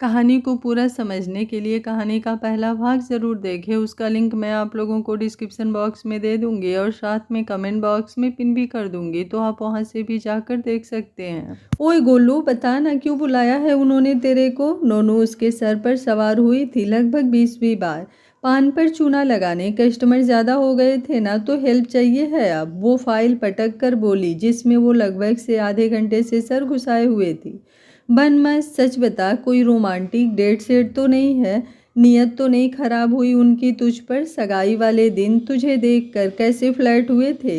कहानी को पूरा समझने के लिए कहानी का पहला भाग ज़रूर देखें। उसका लिंक मैं आप लोगों को डिस्क्रिप्शन बॉक्स में दे दूंगी और साथ में कमेंट बॉक्स में पिन भी कर दूंगी, तो आप वहां से भी जाकर देख सकते हैं। ओए गोलू, बता ना क्यों बुलाया है उन्होंने तेरे को? नोनू उसके सर पर सवार हुई थी लगभग 20वीं बार। पान पर चूना लगाने कस्टमर ज़्यादा हो गए थे ना, तो हेल्प चाहिए है। अब वो फाइल पटक कर बोली जिसमें वो लगभग से आधे घंटे से सर घुसाए हुए थी। बन मस्त, सच बता, कोई रोमांटिक डेट सेट तो नहीं है? नीयत तो नहीं खराब हुई उनकी तुझ पर? सगाई वाले दिन तुझे देखकर कैसे फ्लर्ट हुए थे।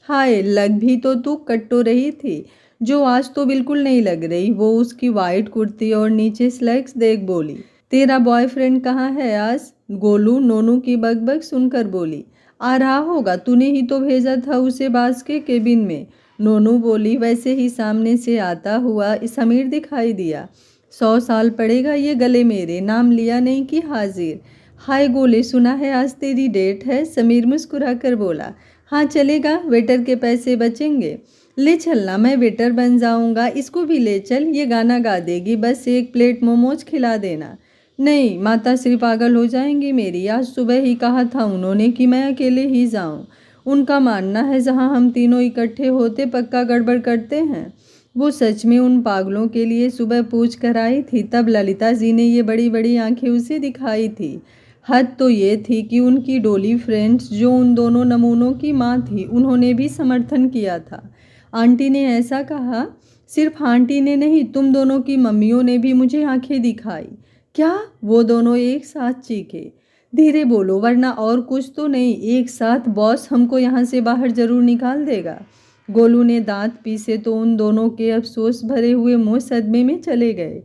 हाय, लग भी तो तू कट्टो रही थी, जो आज तो बिल्कुल नहीं लग रही। वो उसकी वाइट कुर्ती और नीचे स्लैक्स देख बोली, तेरा बॉयफ्रेंड कहाँ है आज? गोलू नोनू की बकबक सुनकर बोली, आ रहा होगा, तूने ही तो भेजा था उसे बास के केबिन में। नोनू बोली, वैसे ही सामने से आता हुआ समीर दिखाई दिया। 100 साल पड़ेगा ये गले मेरे, नाम लिया नहीं कि हाजिर। हाय गोले, सुना है आज तेरी डेट है? समीर मुस्कुरा कर बोला, हाँ चलेगा, वेटर के पैसे बचेंगे। ले चलना, मैं वेटर बन जाऊंगा। इसको भी ले चल, ये गाना गा देगी, बस एक प्लेट मोमोज खिला देना। नहीं, माता श्री पागल हो जाएंगी मेरी। आज सुबह ही कहा था उन्होंने कि मैं अकेले ही जाऊं। उनका मानना है जहां हम तीनों इकट्ठे होते पक्का गड़बड़ करते हैं। वो सच में उन पागलों के लिए सुबह पूछ कर आई थी। तब ललिता जी ने ये बड़ी बड़ी आंखें उसे दिखाई थी। हद तो ये थी कि उनकी डोली फ्रेंड्स, जो उन दोनों नमूनों की माँ थी, उन्होंने भी समर्थन किया था। आंटी ने ऐसा कहा? सिर्फ आंटी ने नहीं, तुम दोनों की मम्मियों ने भी मुझे आंखें दिखाई। क्या? वो दोनों एक साथ चीखे। धीरे बोलो वरना और कुछ तो नहीं, एक साथ बॉस हमको यहाँ से बाहर जरूर निकाल देगा। गोलू ने दांत पीसे तो उन दोनों के अफसोस भरे हुए मुंह सदमे में चले गए।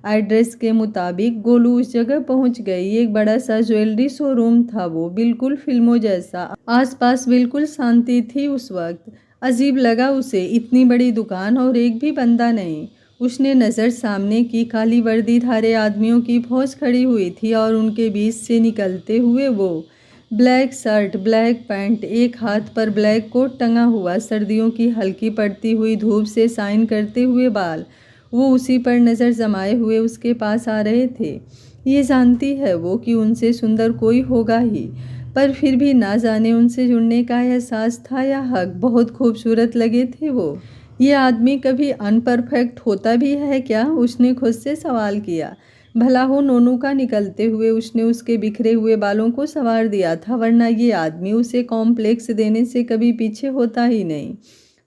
एड्रेस के मुताबिक गोलू उस जगह पहुंच गई। एक बड़ा सा ज्वेलरी शोरूम था, वो बिल्कुल फिल्मों जैसा। आसपास बिल्कुल शांति थी उस वक्त। अजीब लगा उसे, इतनी बड़ी दुकान और एक भी बंदा नहीं। उसने नज़र सामने की, काली वर्दीधारे आदमियों की फौज खड़ी हुई थी और उनके बीच से निकलते हुए वो, ब्लैक शर्ट ब्लैक पैंट, एक हाथ पर ब्लैक कोट टंगा हुआ, सर्दियों की हल्की पड़ती हुई धूप से साइन करते हुए बाल। वो उसी पर नज़र जमाए हुए उसके पास आ रहे थे। ये जानती है वो कि उनसे सुंदर कोई होगा ही, पर फिर भी ना जाने उनसे जुड़ने का एहसास था या हक। बहुत खूबसूरत लगे थे वो। ये आदमी कभी अनपरफेक्ट होता भी है क्या? उसने खुद से सवाल किया। भला हो नोनू का निकलते हुए उसने उसके बिखरे हुए बालों को संवार दिया था, वरना ये आदमी उसे कॉम्प्लेक्स देने से कभी पीछे होता ही नहीं।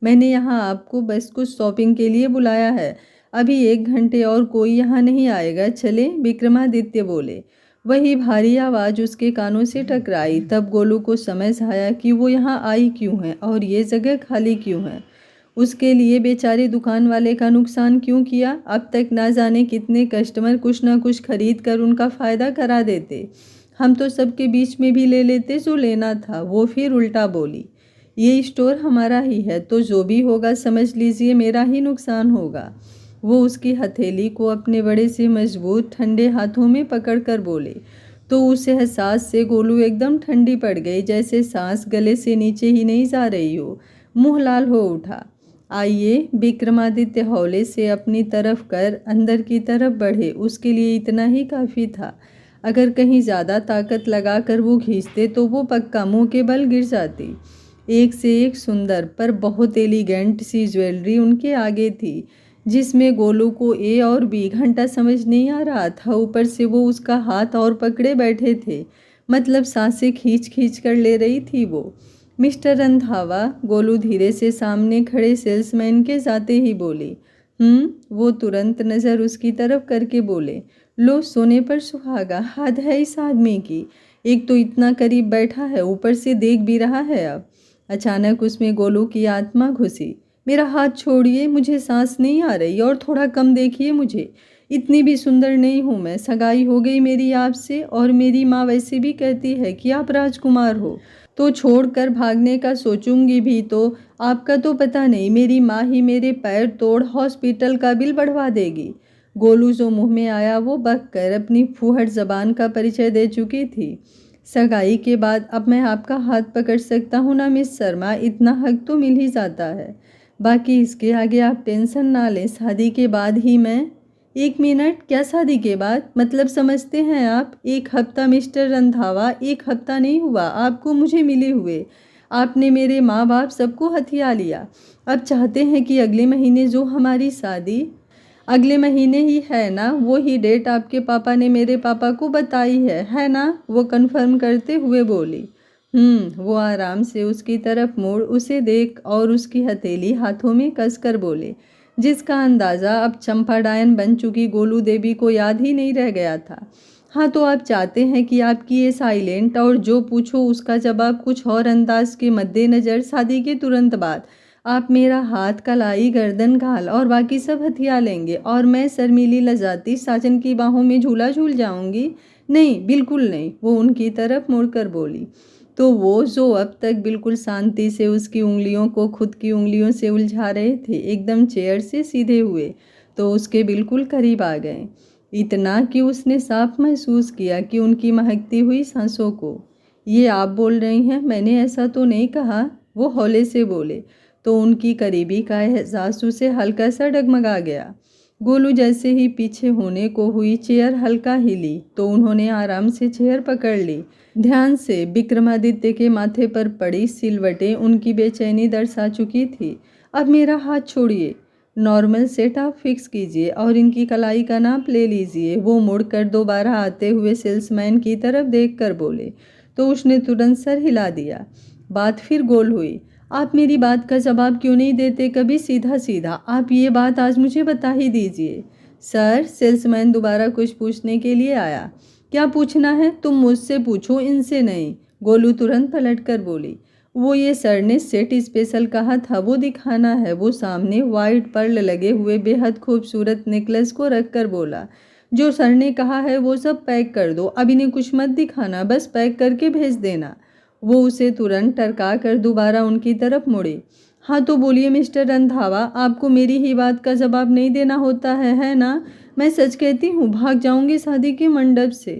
मैंने यहाँ आपको बस कुछ शॉपिंग के लिए बुलाया है, अभी 1 घंटे और कोई यहाँ नहीं आएगा, चले? विक्रमादित्य बोले। वही भारी आवाज़ उसके कानों से टकराई। तब गोलू को समझ आया कि वो यहाँ आई क्यों है और ये जगह खाली क्यों है। उसके लिए बेचारे दुकान वाले का नुकसान क्यों किया? अब तक ना जाने कितने कस्टमर कुछ ना कुछ खरीद कर उनका फ़ायदा करा देते। हम तो सबके बीच में भी ले लेते जो लेना था। वो फिर उल्टा बोली, ये स्टोर हमारा ही है, तो जो भी होगा समझ लीजिए मेरा ही नुकसान होगा। वो उसकी हथेली को अपने बड़े से मजबूत ठंडे हाथों में पकड़ कर बोले। तो उस एहसास से गोलू एकदम ठंडी पड़ गई, जैसे सांस गले से नीचे ही नहीं जा रही हो। मुंह लाल हो उठा। आइए, विक्रमादित्य हौले से अपनी तरफ कर अंदर की तरफ बढ़े। उसके लिए इतना ही काफ़ी था। अगर कहीं ज़्यादा ताकत लगाकर वो खींचते तो वो पक्का मुंह के बल गिर जाती। एक से एक सुंदर पर बहुत एलिगेंट सी ज्वेलरी उनके आगे थी, जिसमें गोलू को ए और बी घंटा समझ नहीं आ रहा था। ऊपर से वो उसका हाथ और पकड़े बैठे थे, मतलब सांसें खींच खींच कर ले रही थी वो। मिस्टर रंधावा, गोलू धीरे से सामने खड़े सेल्समैन के जाते ही बोली। वो तुरंत नज़र उसकी तरफ करके बोले, लो सोने पर सुहागा, हद है इस आदमी की। एक तो इतना करीब बैठा है, ऊपर से देख भी रहा है। अब अचानक उसमें गोलू की आत्मा घुसी। मेरा हाथ छोड़िए, मुझे सांस नहीं आ रही, और थोड़ा कम देखिए मुझे। इतनी भी सुंदर नहीं हूँ मैं। सगाई हो गई मेरी आपसे, और मेरी माँ वैसे भी कहती है कि आप राजकुमार हो, तो छोड़कर भागने का सोचूंगी भी तो आपका तो पता नहीं, मेरी माँ ही मेरे पैर तोड़ हॉस्पिटल का बिल बढ़वा देगी। गोलू जो मुंह में आया वो बक कर अपनी फूहड़ जबान का परिचय दे चुकी थी। सगाई के बाद अब मैं आपका हाथ पकड़ सकता हूँ ना मिस शर्मा? इतना हक तो मिल ही जाता है। बाकी इसके आगे आप टेंशन ना लें, शादी के बाद ही मैं। 1 मिनट, क्या शादी के बाद? मतलब समझते हैं आप? 1 हफ्ता मिस्टर रंधावा, 1 हफ्ता नहीं हुआ आपको मुझे मिले हुए। आपने मेरे माँ बाप सबको हथिया लिया। अब चाहते हैं कि अगले महीने जो हमारी शादी अगले महीने ही है ना? वो ही डेट आपके पापा ने मेरे पापा को बताई है ना? वो कन्फर्म करते हुए बोली। वो आराम से उसकी तरफ मुड़ उसे देख और उसकी हथेली हाथों में कसकर बोले, जिसका अंदाज़ा अब चंपाडायन बन चुकी गोलू देवी को याद ही नहीं रह गया था। हाँ, तो आप चाहते हैं कि आपकी ये साइलेंट और जो पूछो उसका जवाब कुछ और अंदाज के मद्देनज़र शादी के तुरंत बाद आप मेरा हाथ, कलाई, गर्दन, घाल और बाकी सब हथिया लेंगे और मैं शर्मीली लजाती साजन की बाहों में झूला झूल जाऊंगी? नहीं, बिल्कुल नहीं, वो उनकी तरफ मुड़कर बोली। तो वो जो अब तक बिल्कुल शांति से उसकी उंगलियों को खुद की उंगलियों से उलझा रहे थे, एकदम चेयर से सीधे हुए तो उसके बिल्कुल करीब आ गए, इतना कि उसने साफ महसूस किया कि उनकी महकती हुई सांसों को। ये आप बोल रही हैं, मैंने ऐसा तो नहीं कहा, वो हौले से बोले। तो उनकी करीबी का एहसास उसे हल्का सा डगमगा गया। गोलू जैसे ही पीछे होने को हुई, चेयर हल्का हिली तो उन्होंने आराम से चेयर पकड़ ली। ध्यान से विक्रमादित्य के माथे पर पड़ी सिलवटें उनकी बेचैनी दर्शा चुकी थी। अब मेरा हाथ छोड़िए, नॉर्मल सेट आप फिक्स कीजिए और इनकी कलाई का नाप ले लीजिए। वो मुड़कर दोबारा आते हुए सेल्समैन की तरफ देखकर बोले तो उसने तुरंत सर हिला दिया। बात फिर गोल हुई। आप मेरी बात का जवाब क्यों नहीं देते कभी सीधा सीधा? आप ये बात आज मुझे बता ही दीजिए। सर, सेल्समैन दोबारा कुछ पूछने के लिए आया। क्या पूछना है? तुम मुझसे पूछो, इनसे नहीं, गोलू तुरंत पलट कर बोली। वो ये सर ने सेट स्पेशल कहा था वो दिखाना है। वो सामने वाइट पर्ल लगे हुए बेहद खूबसूरत नेकलेस को रख कर बोला। जो सर ने कहा है वो सब पैक कर दो, अब इन्हें कुछ मत दिखाना, बस पैक करके भेज देना। वो उसे तुरंत टरका कर दोबारा उनकी तरफ मुड़े। हाँ, तो बोलिए मिस्टर रंधावा, आपको मेरी ही बात का जवाब नहीं देना होता है ना? मैं सच कहती हूँ, भाग जाऊंगी शादी के मंडप से।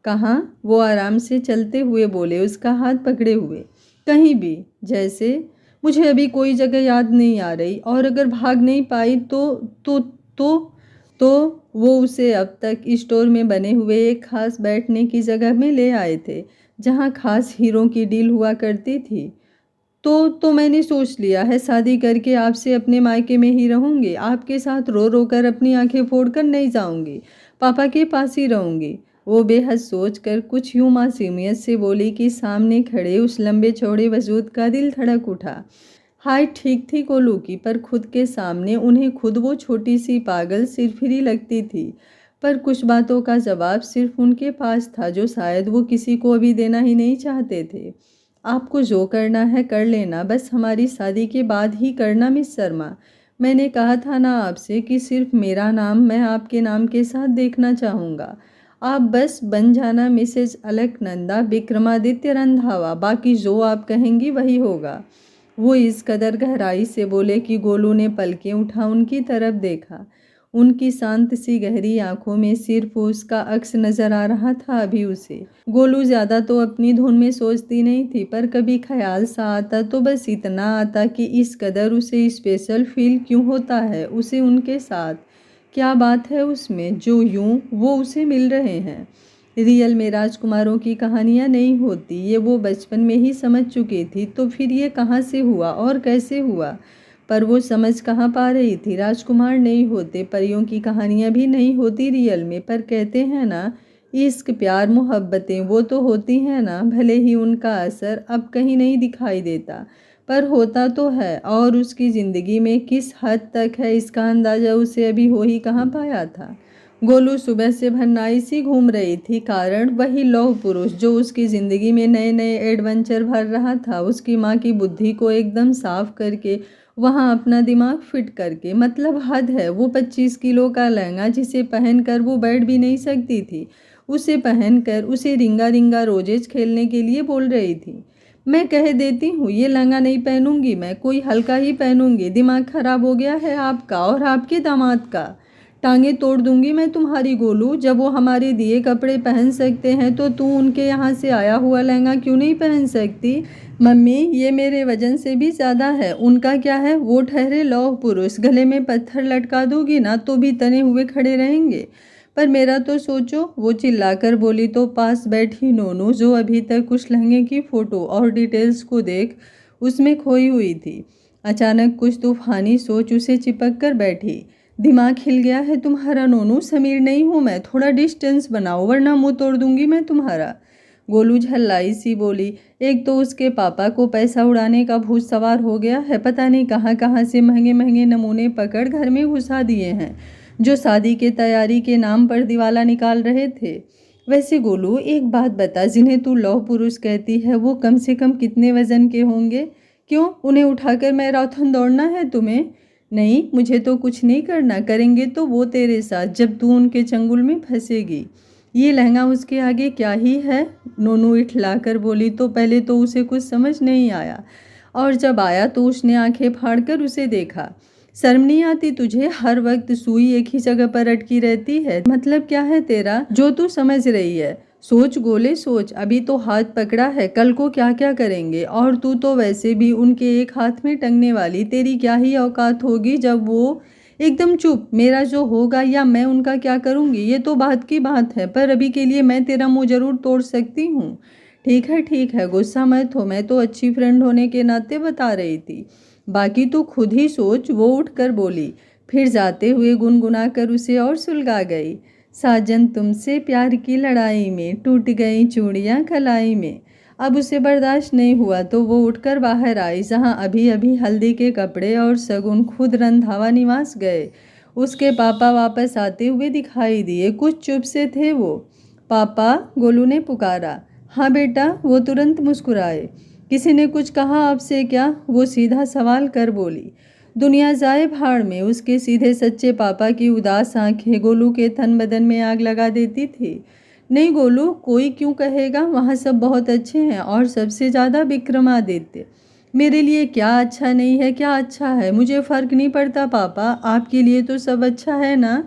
कहाँ? वो आराम से चलते हुए बोले, उसका हाथ पकड़े हुए। कहीं भी, जैसे मुझे अभी कोई जगह याद नहीं आ रही, और अगर भाग नहीं पाई तो तो वो उसे अब तक स्टोर में बने हुए एक खास बैठने की जगह में ले आए थे, जहाँ खास हीरों की डील हुआ करती थी। तो मैंने सोच लिया है, शादी करके आपसे अपने मायके में ही रहूंगी। आपके साथ रो रो कर अपनी आंखें फोड़कर नहीं जाऊंगी, पापा के पास ही रहूंगी। वो बेहद सोचकर कुछ यूं मासूमियत से बोली कि सामने खड़े उस लंबे चौड़े वजूद का दिल धड़क उठा। हाइट ठीक थी गोलू की, पर खुद के सामने उन्हें खुद वो छोटी सी पागल सिरफिरी लगती थी। पर कुछ बातों का जवाब सिर्फ उनके पास था, जो शायद वो किसी को अभी देना ही नहीं चाहते थे। आपको जो करना है कर लेना, बस हमारी शादी के बाद ही करना मिस शर्मा। मैंने कहा था ना आपसे कि सिर्फ मेरा नाम मैं आपके नाम के साथ देखना चाहूँगा। आप बस बन जाना मिसेज अलकनंदा विक्रमादित्य रंधावा, बाकी जो आप कहेंगी वही होगा। वो इस कदर गहराई से बोले कि गोलू ने पलकें उठा उनकी तरफ देखा। उनकी शांत सी गहरी आंखों में सिर्फ उसका अक्स नजर आ रहा था अभी उसे। गोलू ज़्यादा तो अपनी धुन में सोचती नहीं थी, पर कभी ख्याल सा आता तो बस इतना आता कि इस कदर उसे स्पेशल फील क्यों होता है उसे उनके साथ। क्या बात है उसमें जो यूं वो उसे मिल रहे हैं। रियल में राजकुमारों की कहानियाँ नहीं होती, ये वो बचपन में ही समझ चुकी थी। तो फिर ये कहाँ से हुआ और कैसे हुआ? पर वो समझ कहाँ पा रही थी। राजकुमार नहीं होते, परियों की कहानियाँ भी नहीं होती रियल में, पर कहते हैं ना, इश्क, प्यार, मोहब्बतें वो तो होती हैं ना। भले ही उनका असर अब कहीं नहीं दिखाई देता, पर होता तो है। और उसकी ज़िंदगी में किस हद तक है इसका अंदाज़ा उसे अभी हो ही कहाँ पाया था। गोलू सुबह से भन्नाई सी घूम रही थी, कारण वही लौह पुरुष जो उसकी ज़िंदगी में नए नए एडवेंचर भर रहा था, उसकी माँ की बुद्धि को एकदम साफ करके वहाँ अपना दिमाग फिट करके। मतलब हद है, वो 25 किलो का लहंगा जिसे पहनकर वो बैठ भी नहीं सकती थी, उसे पहनकर उसे रिंगा रिंगा रोजेज खेलने के लिए बोल रही थी। मैं कह देती हूँ ये लहंगा नहीं पहनूंगी, मैं कोई हल्का ही पहनूंगी। दिमाग खराब हो गया है आपका और आपके दामाद का। टांगे तोड़ दूंगी मैं तुम्हारी गोलू। जब वो हमारे दिए कपड़े पहन सकते हैं तो तू उनके यहाँ से आया हुआ लहंगा क्यों नहीं पहन सकती? मम्मी, ये मेरे वजन से भी ज़्यादा है। उनका क्या है, वो ठहरे लौह पुरुष। गले में पत्थर लटका दोगी ना तो भी तने हुए खड़े रहेंगे। पर मेरा तो सोचो, वो चिल्लाकर बोली तो पास बैठी नोनू, जो अभी तक उस लहंगे की फ़ोटो और डिटेल्स को देख उसमें खोई हुई थी, अचानक कुछ तूफानी सोच उसे चिपक कर बैठी। दिमाग हिल गया है तुम्हारा नोनू? समीर नहीं हूँ मैं, थोड़ा डिस्टेंस बनाओ वरना मुंह तोड़ दूंगी मैं तुम्हारा। गोलू झल्लाई सी बोली। एक तो उसके पापा को पैसा उड़ाने का भूत सवार हो गया है, पता नहीं कहाँ कहाँ से महंगे महंगे नमूने पकड़ घर में घुसा दिए हैं, जो शादी के तैयारी के नाम पर दिवाला निकाल रहे थे। वैसे गोलू, एक बात बता, जिन्हें तू लौह पुरुष कहती है वो कम से कम कितने वजन के होंगे? क्यों, उन्हें उठाकर मैराथन दौड़ना है तुम्हें? नहीं, मुझे तो कुछ नहीं करना, करेंगे तो वो तेरे साथ, जब तू उनके चंगुल में फंसेगी। ये लहंगा उसके आगे क्या ही है? नोनू इठलाकर बोली। तो पहले तो उसे कुछ समझ नहीं आया, और जब आया तो उसने आंखें फाड़कर उसे देखा। शर्म नहीं आती तुझे? हर वक्त सुई एक ही जगह पर अटकी रहती है। मतलब क्या है तेरा जो तू समझ रही है? सोच गोले सोच, अभी तो हाथ पकड़ा है, कल को क्या क्या करेंगे। और तू तो वैसे भी उनके एक हाथ में टंगने वाली, तेरी क्या ही औकात होगी जब वो। एकदम चुप, मेरा जो होगा या मैं उनका क्या करूँगी ये तो बात की बात है, पर अभी के लिए मैं तेरा मुंह जरूर तोड़ सकती हूँ। ठीक है, गुस्सा मत हो, मैं तो अच्छी फ्रेंड होने के नाते बता रही थी, बाकी तू खुद ही सोच। वो उठकर बोली, फिर जाते हुए गुनगुना कर उसे और सुलगा गई। साजन, तुमसे प्यार की लड़ाई में टूट गई चूड़ियाँ कलाई में। अब उसे बर्दाश्त नहीं हुआ तो वो उठकर बाहर आई, जहाँ अभी अभी हल्दी के कपड़े और शगुन खुद रंधावा निवास गए। उसके पापा वापस आते हुए दिखाई दिए, कुछ चुप से थे वो। पापा, गोलू ने पुकारा। हाँ बेटा, वो तुरंत मुस्कुराए। किसी ने कुछ कहा आपसे क्या? वो सीधा सवाल कर बोली। दुनिया जाए भाड़ में, उसके सीधे सच्चे पापा की उदास आंखें गोलू के तन बदन में आग लगा देती थी। नहीं गोलू, कोई क्यों कहेगा, वहाँ सब बहुत अच्छे हैं, और सबसे ज़्यादा विक्रमादित्य। मेरे लिए क्या अच्छा नहीं है, क्या अच्छा है, मुझे फ़र्क नहीं पड़ता पापा, आपके लिए तो सब अच्छा है ना?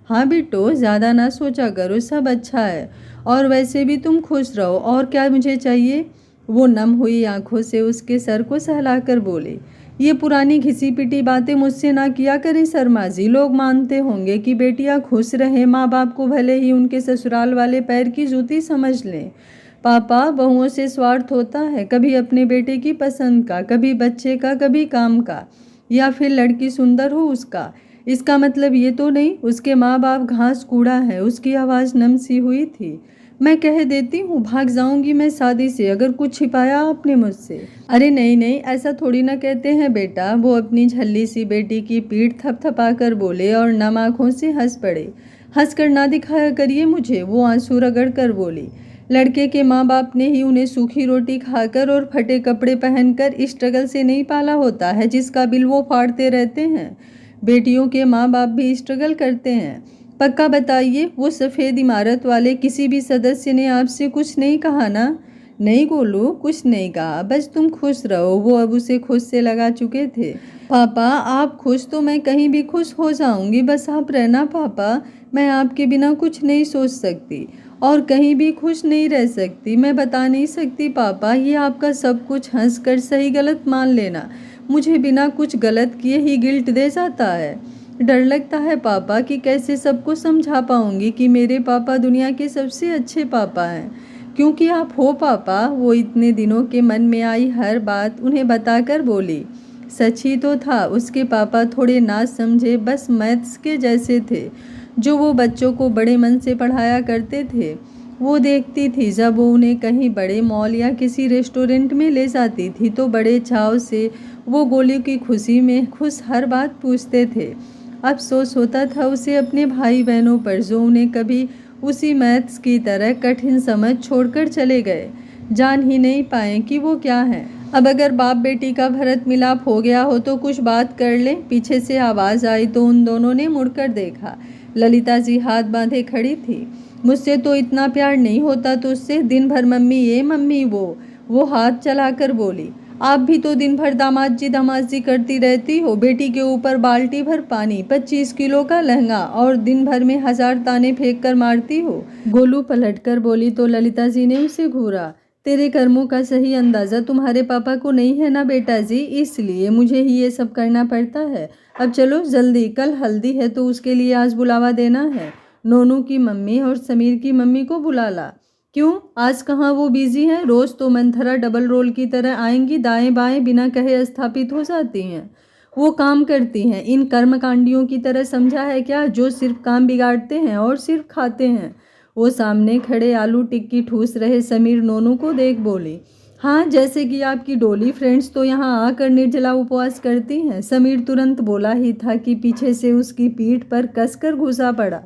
हाँ बेटो, ज़्यादा ना सोचा करो, सब अच्छा है, और वैसे भी तुम खुश रहो, और क्या मुझे चाहिए? वो नम हुई आंखों से उसके सर को सहलाकर बोले। ये पुरानी घिसी पिटी बातें मुझसे ना किया करें शर्मा जी, लोग मानते होंगे कि बेटियां खुश रहें, माँ बाप को भले ही उनके ससुराल वाले पैर की जूती समझ लें। पापा, बहुओं से स्वार्थ होता है, कभी अपने बेटे की पसंद का, कभी बच्चे का, कभी काम का, या फिर लड़की सुंदर हो उसका। इसका मतलब ये तो नहीं उसके माँ बाप घास कूड़ा है। उसकी आवाज़ नम सी हुई थी। मैं कह देती हूँ, भाग जाऊंगी मैं शादी से अगर कुछ छिपाया आपने मुझसे। अरे नहीं नहीं, ऐसा थोड़ी ना कहते हैं बेटा। वो अपनी झल्ली सी बेटी की पीठ थपथपा कर बोले और नम आँखों से हंस पड़े। हंस कर ना दिखाया करिए मुझे, वो आंसू रगड़ कर बोली। लड़के के माँ बाप ने ही उन्हें सूखी रोटी खाकर और फटे कपड़े पहनकर इस स्ट्रगल से नहीं पाला होता है जिसका बिल वो फाड़ते रहते हैं। बेटियों के माँ बाप भी स्ट्रगल करते हैं। पक्का बताइए, वो सफ़ेद इमारत वाले किसी भी सदस्य ने आपसे कुछ नहीं कहा ना? नहीं गोलू, कुछ नहीं कहा, बस तुम खुश रहो। वो अब उसे खुश से लगा चुके थे। पापा, आप खुश तो मैं कहीं भी खुश हो जाऊंगी, बस आप रहना पापा। मैं आपके बिना कुछ नहीं सोच सकती और कहीं भी खुश नहीं रह सकती। मैं बता नहीं सकती पापा, ये आपका सब कुछ हंसकर सही गलत मान लेना मुझे बिना कुछ गलत किए ही गिल्ट दे जाता है। डर लगता है पापा कि कैसे सबको समझा पाऊंगी कि मेरे पापा दुनिया के सबसे अच्छे पापा हैं, क्योंकि आप हो पापा। वो इतने दिनों के मन में आई हर बात उन्हें बताकर बोली। सच ही तो था, उसके पापा थोड़े ना समझे, बस मैथ्स के जैसे थे, जो वो बच्चों को बड़े मन से पढ़ाया करते थे। वो देखती थी जब वो उन्हें कहीं बड़े मॉल या किसी रेस्टोरेंट में ले जाती थी तो बड़े चाव से वो गोली की खुशी में खुश हर बात पूछते थे। अफसोस होता था उसे अपने भाई बहनों पर, जो उन्हें कभी उसी मैथ्स की तरह कठिन समझ छोड़कर चले गए, जान ही नहीं पाए कि वो क्या है। अब अगर बाप बेटी का भरत मिलाप हो गया हो तो कुछ बात कर ले। पीछे से आवाज़ आई तो उन दोनों ने मुड़कर देखा। ललिता जी हाथ बांधे खड़ी थी। मुझसे तो इतना प्यार नहीं होता तुझसे, दिन भर मम्मी ये मम्मी वो हाथ चलाकर बोली। आप भी तो दिन भर दामाद जी करती रहती हो। बेटी के ऊपर बाल्टी भर पानी, 25 किलो का लहंगा और दिन भर में 1000 ताने फेंक कर मारती हो। गोलू पलटकर बोली तो ललिता जी ने उसे घूरा। तेरे कर्मों का सही अंदाज़ा तुम्हारे पापा को नहीं है ना बेटा जी, इसलिए मुझे ही ये सब करना पड़ता है। अब चलो जल्दी, कल हल्दी है तो उसके लिए आज बुलावा देना है। नोनू की मम्मी और समीर की मम्मी को बुला ला। क्यों, आज कहाँ वो बिजी हैं? रोज़ तो मंथरा डबल रोल की तरह आएंगी, दाएं बाएं बिना कहे स्थापित हो जाती हैं। वो काम करती हैं, इन कर्मकांडियों की तरह समझा है क्या, जो सिर्फ काम बिगाड़ते हैं और सिर्फ खाते हैं। वो सामने खड़े आलू टिक्की ठूस रहे समीर नोनू को देख बोली, हाँ जैसे कि आपकी डोली फ्रेंड्स तो यहाँ आकर निर्जला उपवास करती हैं। समीर तुरंत बोला ही था कि पीछे से उसकी पीठ पर कसकर घुसा पड़ा।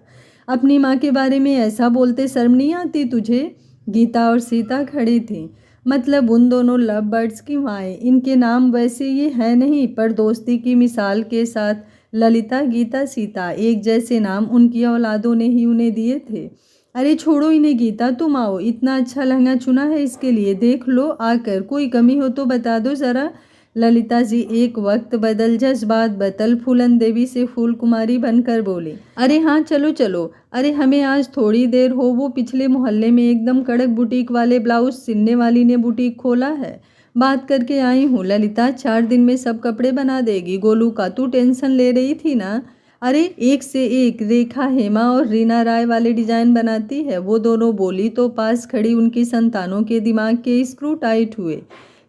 अपनी माँ के बारे में ऐसा बोलते शर्म नहीं आती तुझे? गीता और सीता खड़ी थीं। मतलब उन दोनों लव बर्ड्स की माएँ। इनके नाम वैसे ये है नहीं, पर दोस्ती की मिसाल के साथ ललिता, गीता, सीता एक जैसे नाम उनकी औलादों ने ही उन्हें दिए थे। अरे छोड़ो इन्हें गीता, तुम आओ, इतना अच्छा लहंगा चुना है इसके लिए, देख लो आकर, कोई कमी हो तो बता दो ज़रा। ललिता जी एक वक्त बदल जज्बात बदल फूलन देवी से फूल कुमारी बनकर बोली, अरे हाँ चलो चलो, अरे हमें आज थोड़ी देर हो, वो पिछले मोहल्ले में एकदम कड़क बुटीक वाले ब्लाउज सिलने वाली ने बुटीक खोला है, बात करके आई हूँ। ललिता 4 दिन में सब कपड़े बना देगी। गोलू का तू टेंशन ले रही थी ना? अरे एक से एक रेखा, हेमा और रीना राय वाले डिजाइन बनाती है। वो दोनों बोली तो पास खड़ी उनकी संतानों के दिमाग के स्क्रू टाइट हुए।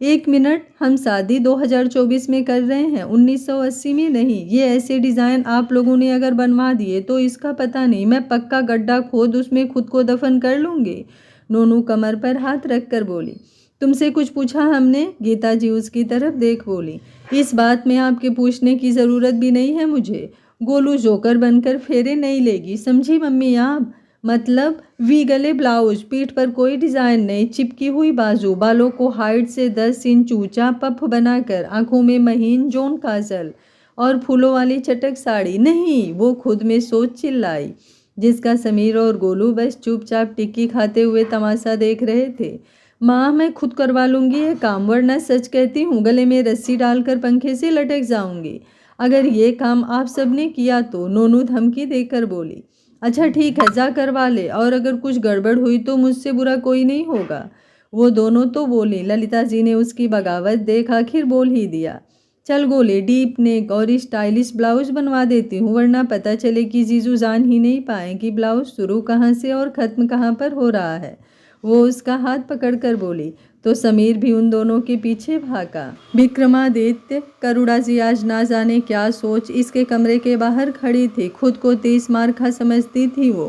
1 मिनट, हम शादी 2024 में कर रहे हैं, 1980 में नहीं। ये ऐसे डिज़ाइन आप लोगों ने अगर बनवा दिए तो इसका पता नहीं, मैं पक्का गड्ढा खोद उसमें खुद को दफन कर लूँगी। नोनू कमर पर हाथ रख कर बोली, तुमसे कुछ पूछा हमने? गीता जी उसकी तरफ देख बोली, इस बात में आपके पूछने की ज़रूरत भी नहीं है मुझे। गोलू जोकर बनकर फेरे नहीं लेगी, समझी मम्मी आप? मतलब वी गले ब्लाउज, पीठ पर कोई डिज़ाइन नहीं, चिपकी हुई बाजू, बालों को हाइट से 10 इंच ऊंचा पफ बनाकर, आंखों में महीन जोन काजल और फूलों वाली चटक साड़ी। नहीं, वो खुद में सोच चिल्लाई, जिसका समीर और गोलू बस चुपचाप टिक्की खाते हुए तमाशा देख रहे थे। माँ मैं खुद करवा लूँगी ये काम, वरना सच कहती हूँ गले में रस्सी डालकर पंखे से लटक जाऊँगी अगर ये काम आप सब ने किया तो। नोनू धमकी देकर बोली, अच्छा ठीक है जा करवा ले, और अगर कुछ गड़बड़ हुई तो मुझसे बुरा कोई नहीं होगा। वो दोनों तो बोली। ललिता जी ने उसकी बगावत देख आखिर बोल ही दिया, चल गोले, डीप नेक और स्टाइलिश ब्लाउज बनवा देती हूँ, वरना पता चले कि जीजू जान ही नहीं पाए कि ब्लाउज शुरू कहाँ से और ख़त्म कहाँ पर हो रहा है। वो उसका हाथ पकड़कर बोली तो समीर भी उन दोनों के पीछे भागा। विक्रमादित्य, करुणा जी आज ना जाने क्या सोच इसके कमरे के बाहर खड़ी थी। खुद को 30 मार्का समझती थी वो,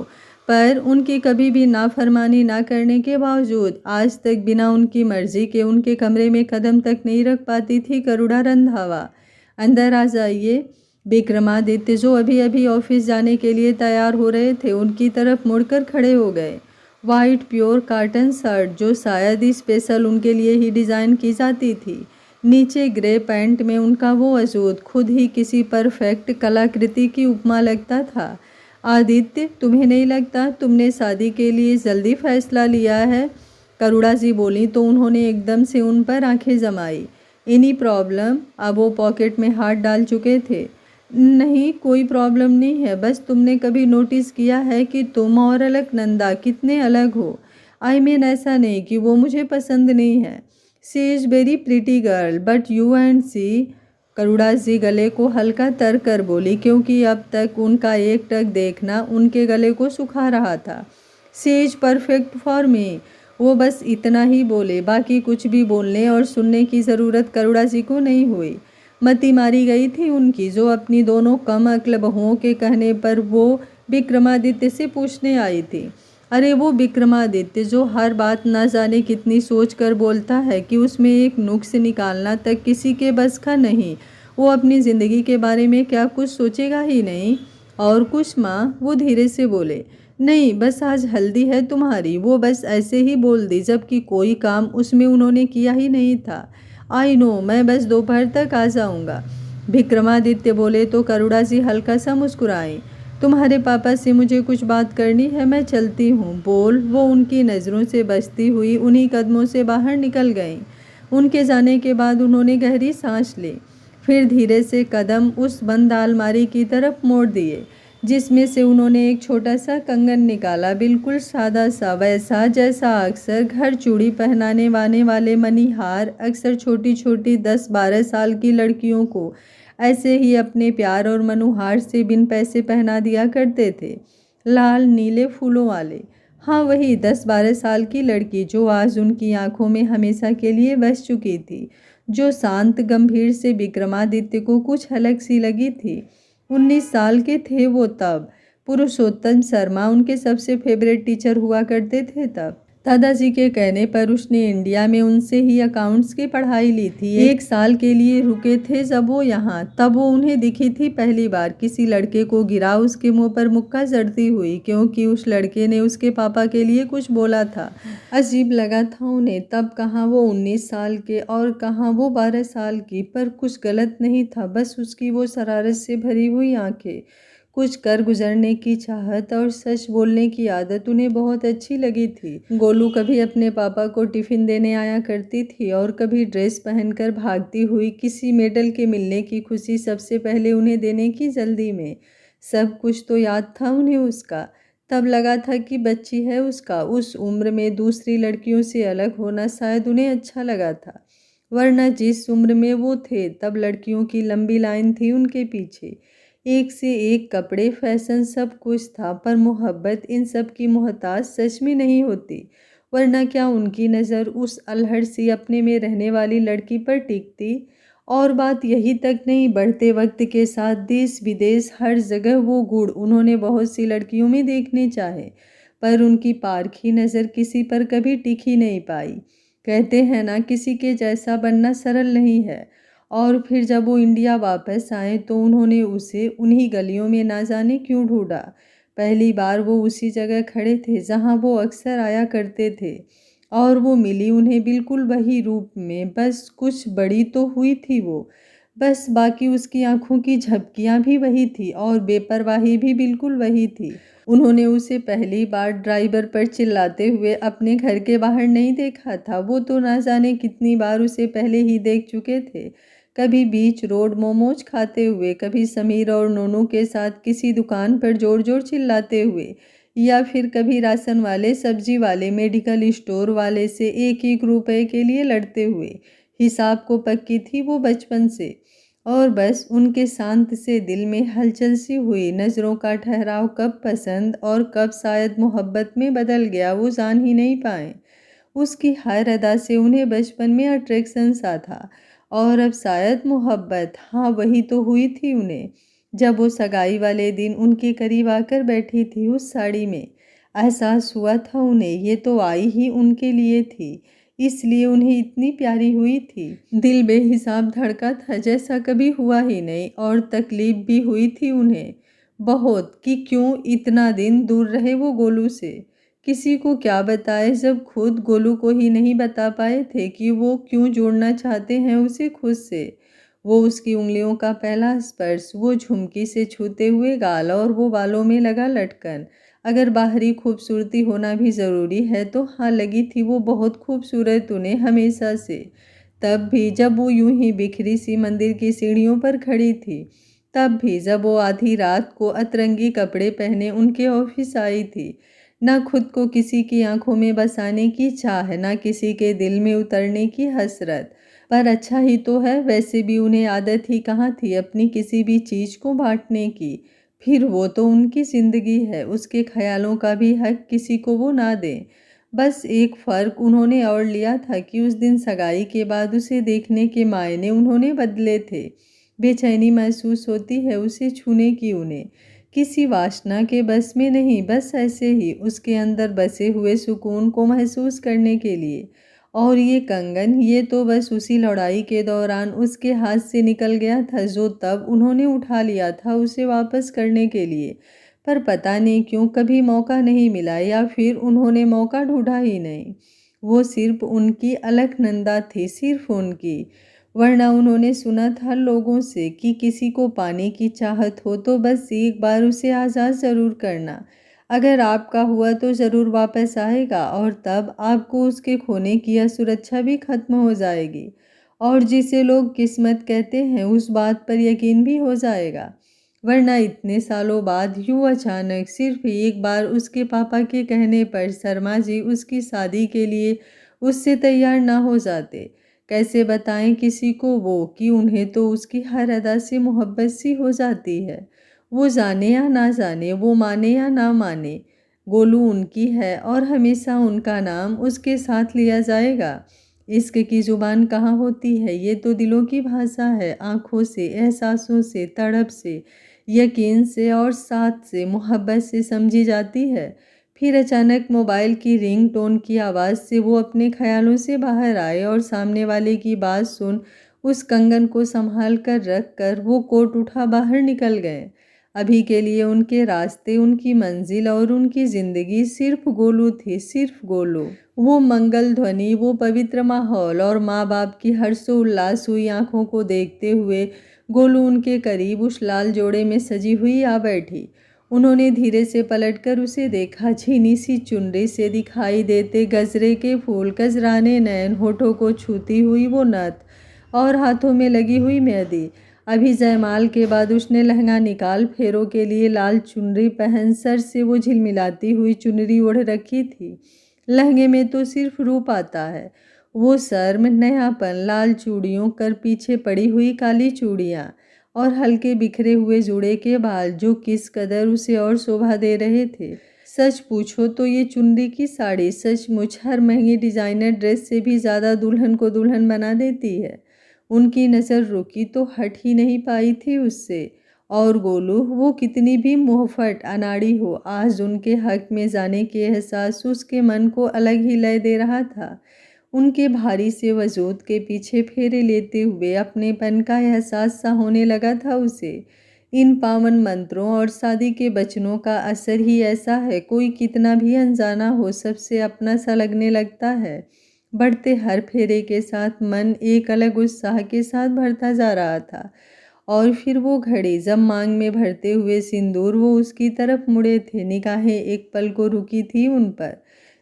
पर उनकी कभी भी नाफरमानी ना करने के बावजूद आज तक बिना उनकी मर्जी के उनके कमरे में कदम तक नहीं रख पाती थी करुणा रंधावा। अंदर आ जाइए। विक्रमादित्य जो अभी अभी ऑफिस जाने के लिए तैयार हो रहे थे उनकी तरफ मुड़कर खड़े हो गए। वाइट प्योर कॉटन शर्ट जो शायद ही स्पेशल उनके लिए ही डिज़ाइन की जाती थी, नीचे ग्रे पैंट में उनका वो वजूद खुद ही किसी परफेक्ट कलाकृति की उपमा लगता था। आदित्य, तुम्हें नहीं लगता तुमने शादी के लिए जल्दी फैसला लिया है? करुणा जी बोली तो उन्होंने एकदम से उन पर आंखें जमाई। Any problem? अब वो पॉकेट में हाथ डाल चुके थे। नहीं कोई प्रॉब्लम नहीं है, बस तुमने कभी नोटिस किया है कि तुम और अलकनंदा कितने अलग हो? आई मीन ऐसा नहीं कि वो मुझे पसंद नहीं है। She is very pretty girl but you and see. Karuna ji गले को हल्का तर कर बोली, क्योंकि अब तक उनका एक टक देखना उनके गले को सुखा रहा था। She is perfect for me. वो बस इतना ही बोले, बाकी कुछ भी बोलने और सुनने की ज़रूरत करुणा जी को नहीं हुई। मती मारी गई थी उनकी, जो अपनी दोनों कम अक्ल बहुओं के कहने पर वो विक्रमादित्य से पूछने आई थी। अरे वो विक्रमादित्य जो हर बात ना जाने कितनी सोच कर बोलता है कि उसमें एक नुक्स निकालना तक किसी के बस का नहीं। वो अपनी ज़िंदगी के बारे में क्या कुछ सोचेगा ही नहीं? और कुछ माँ? वो धीरे से बोले, नहीं बस आज हल्दी है तुम्हारी। वो बस ऐसे ही बोल दी, जबकि कोई काम उसमें उन्होंने किया ही नहीं था। आई नो, मैं बस दोपहर तक आ जाऊंगा। विक्रमादित्य बोले तो करुणा जी हल्का सा मुस्कुराई। तुम्हारे पापा से मुझे कुछ बात करनी है, मैं चलती हूँ। बोल वो उनकी नज़रों से बचती हुई उन्हीं कदमों से बाहर निकल गई। उनके जाने के बाद उन्होंने गहरी सांस ली, फिर धीरे से कदम उस बंद अलमारी की तरफ मोड़ दिए, जिसमें से उन्होंने एक छोटा सा कंगन निकाला, बिल्कुल सादा सा, वैसा जैसा अक्सर घर चूड़ी पहनाने वाले मनीहार अक्सर छोटी छोटी 10-12 साल की लड़कियों को ऐसे ही अपने प्यार और मनुहार से बिन पैसे पहना दिया करते थे। लाल नीले फूलों वाले। हाँ, वही 10-12 साल की लड़की जो आज उनकी आंखों में हमेशा के लिए बस चुकी थी, जो शांत गंभीर से विक्रमादित्य को कुछ अलग सी लगी थी। 19 साल के थे वो तब। पुरुषोत्तम शर्मा उनके सबसे फेवरेट टीचर हुआ करते थे तब। दादाजी के कहने पर उसने इंडिया में उनसे ही अकाउंट्स की पढ़ाई ली थी। 1 साल के लिए रुके थे जब वो यहाँ, तब वो उन्हें दिखी थी पहली बार। किसी लड़के को गिरा उसके मुंह पर मुक्का जड़ती हुई, क्योंकि उस लड़के ने उसके पापा के लिए कुछ बोला था। अजीब लगा था उन्हें तब। कहाँ वो 19 साल के और कहाँ वो 12 साल की, पर कुछ गलत नहीं था, बस उसकी वो शरारत से भरी हुई आंखें, कुछ कर गुजरने की चाहत और सच बोलने की आदत उन्हें बहुत अच्छी लगी थी। गोलू कभी अपने पापा को टिफ़िन देने आया करती थी और कभी ड्रेस पहनकर भागती हुई, किसी मेडल के मिलने की खुशी सबसे पहले उन्हें देने की जल्दी में। सब कुछ तो याद था उन्हें उसका। तब लगा था कि बच्ची है उसका। उस उम्र में दूसरी लड़कियों से अलग होना शायद उन्हें अच्छा लगा था, वरना जिस उम्र में वो थे तब लड़कियों की लंबी लाइन थी उनके पीछे। एक से एक कपड़े, फैशन, सब कुछ था, पर मोहब्बत इन सब की मोहताज सच में नहीं होती, वरना क्या उनकी नज़र उस अल्हड़ सी अपने में रहने वाली लड़की पर टिकती। और बात यही तक नहीं, बढ़ते वक्त के साथ देश विदेश हर जगह वो गुण उन्होंने बहुत सी लड़कियों में देखने चाहे, पर उनकी पारखी नज़र किसी पर कभी टिक ही नहीं पाई। कहते हैं ना, किसी के जैसा बनना सरल नहीं है। और फिर जब वो इंडिया वापस आए तो उन्होंने उसे उन्हीं गलियों में ना जाने क्यों ढूंढा। पहली बार वो उसी जगह खड़े थे जहाँ वो अक्सर आया करते थे, और वो मिली उन्हें बिल्कुल वही रूप में, बस कुछ बड़ी तो हुई थी वो, बस बाकी उसकी आंखों की झपकियाँ भी वही थी और बेपरवाही भी बिल्कुल वही थी। उन्होंने उसे पहली बार ड्राइवर पर चिल्लाते हुए अपने घर के बाहर नहीं देखा था। वो तो ना जाने कितनी बार उसे पहले ही देख चुके थे, कभी बीच रोड मोमोज खाते हुए, कभी समीर और नोनू के साथ किसी दुकान पर जोर जोर चिल्लाते हुए, या फिर कभी राशन वाले, सब्जी वाले, मेडिकल स्टोर वाले से 1-1 रुपए के लिए लड़ते हुए। हिसाब को पक्की थी वो बचपन से, और बस उनके शांत से दिल में हलचल सी हुई। नज़रों का ठहराव कब पसंद और कब शायद मोहब्बत में बदल गया वो जान ही नहीं पाए। उसकी हर अदा से उन्हें बचपन में अट्रैक्शन सा था, और अब शायद मोहब्बत। हाँ, वही तो हुई थी उन्हें, जब वो सगाई वाले दिन उनके करीब आकर बैठी थी उस साड़ी में। एहसास हुआ था उन्हें ये तो आई ही उनके लिए थी, इसलिए उन्हें इतनी प्यारी हुई थी। दिल बेहिसाब धड़का था जैसा कभी हुआ ही नहीं, और तकलीफ भी हुई थी उन्हें बहुत, कि क्यों इतना दिन दूर रहे वो गोलू से। किसी को क्या बताए जब खुद गोलू को ही नहीं बता पाए थे कि वो क्यों जोड़ना चाहते हैं उसे खुद से। वो उसकी उंगलियों का पहला स्पर्श, वो झुमकी से छूते हुए गाल, और वो बालों में लगा लटकन। अगर बाहरी खूबसूरती होना भी ज़रूरी है तो हाँ, लगी थी वो बहुत खूबसूरत उन्हें हमेशा से। तब भी जब वो यूं ही बिखरी सी मंदिर की सीढ़ियों पर खड़ी थी, तब भी जब वो आधी रात को अतरंगी कपड़े पहने उनके ऑफिस आई थी। ना खुद को किसी की आंखों में बसाने की चाह, ना किसी के दिल में उतरने की हसरत, पर अच्छा ही तो है। वैसे भी उन्हें आदत ही कहाँ थी अपनी किसी भी चीज़ को बांटने की। फिर वो तो उनकी ज़िंदगी है, उसके ख्यालों का भी हक किसी को वो ना दें। बस एक फ़र्क उन्होंने और लिया था कि उस दिन सगाई के बाद उसे देखने के मायने उन्होंने बदले थे। बेचैनी महसूस होती है उसे छूने की उन्हें, किसी वासना के बस में नहीं, बस ऐसे ही उसके अंदर बसे हुए सुकून को महसूस करने के लिए। और ये कंगन, ये तो बस उसी लड़ाई के दौरान उसके हाथ से निकल गया था, जो तब उन्होंने उठा लिया था उसे वापस करने के लिए, पर पता नहीं क्यों कभी मौका नहीं मिला, या फिर उन्होंने मौका ढूंढा ही नहीं। वो सिर्फ उनकी अलकनंदा थी, सिर्फ उनकी। वरना उन्होंने सुना था लोगों से कि किसी को पाने की चाहत हो तो बस एक बार उसे आज़ाद ज़रूर करना। अगर आपका हुआ तो ज़रूर वापस आएगा और तब आपको उसके खोने की असुरक्षा भी खत्म हो जाएगी और जिसे लोग किस्मत कहते हैं उस बात पर यकीन भी हो जाएगा। वरना इतने सालों बाद यूँ अचानक सिर्फ एक बार उसके पापा के कहने पर शर्मा जी उसकी शादी के लिए उससे तैयार ना हो जाते। कैसे बताएं किसी को वो कि उन्हें तो उसकी हर अदा से मोहब्बत सी हो जाती है। वो जाने या ना जाने, वो माने या ना माने, गोलू उनकी है और हमेशा उनका नाम उसके साथ लिया जाएगा। इश्क की जुबान कहाँ होती है, ये तो दिलों की भाषा है। आँखों से, एहसासों से, तड़प से, यकीन से और साथ से, मोहब्बत से समझी जाती है। फिर अचानक मोबाइल की रिंगटोन की आवाज़ से वो अपने ख्यालों से बाहर आए और सामने वाले की बात सुन उस कंगन को संभाल कर रख कर वो कोट उठा बाहर निकल गए। अभी के लिए उनके रास्ते, उनकी मंजिल और उनकी ज़िंदगी सिर्फ गोलू थी, सिर्फ गोलू। वो मंगल ध्वनि, वो पवित्र माहौल और माँ बाप की हर्षोल्लास हुई आंखों को देखते हुए गोलू उनके करीब उस लाल जोड़े में सजी हुई आ बैठी। उन्होंने धीरे से पलटकर उसे देखा। छीनी सी चुनरी से दिखाई देते गजरे के फूल, कजराने नैन, होठों को छूती हुई वो नथ और हाथों में लगी हुई मेहंदी। अभी जयमाल के बाद उसने लहंगा निकाल फेरों के लिए लाल चुनरी पहन सर से वो झिलमिलाती हुई चुनरी ओढ़ रखी थी। लहंगे में तो सिर्फ रूप आता है, वो शर्म, नयापन, लाल चूड़ियों कर पीछे पड़ी हुई काली चूड़ियाँ और हल्के बिखरे हुए जूड़े के बाल जो किस कदर उसे और शोभा दे रहे थे। सच पूछो तो ये चुनरी की साड़ी सचमुच हर महंगी डिजाइनर ड्रेस से भी ज़्यादा दुल्हन को दुल्हन बना देती है। उनकी नज़र रुकी तो हट ही नहीं पाई थी उससे। और गोलू, वो कितनी भी मोहफट अनाड़ी हो, आज उनके हक में जाने के एहसास उसके मन को अलग ही लय दे रहा था। उनके भारी से वजूद के पीछे फेरे लेते हुए अपनेपन का एहसास सा होने लगा था उसे। इन पावन मंत्रों और शादी के वचनों का असर ही ऐसा है, कोई कितना भी अनजाना हो सबसे अपना सा लगने लगता है। बढ़ते हर फेरे के साथ मन एक अलग उत्साह के साथ भरता जा रहा था। और फिर वो घड़ी जब मांग में भरते हुए सिंदूर वो उसकी तरफ मुड़े थे, निगाहें एक पल को रुकी थी उन पर।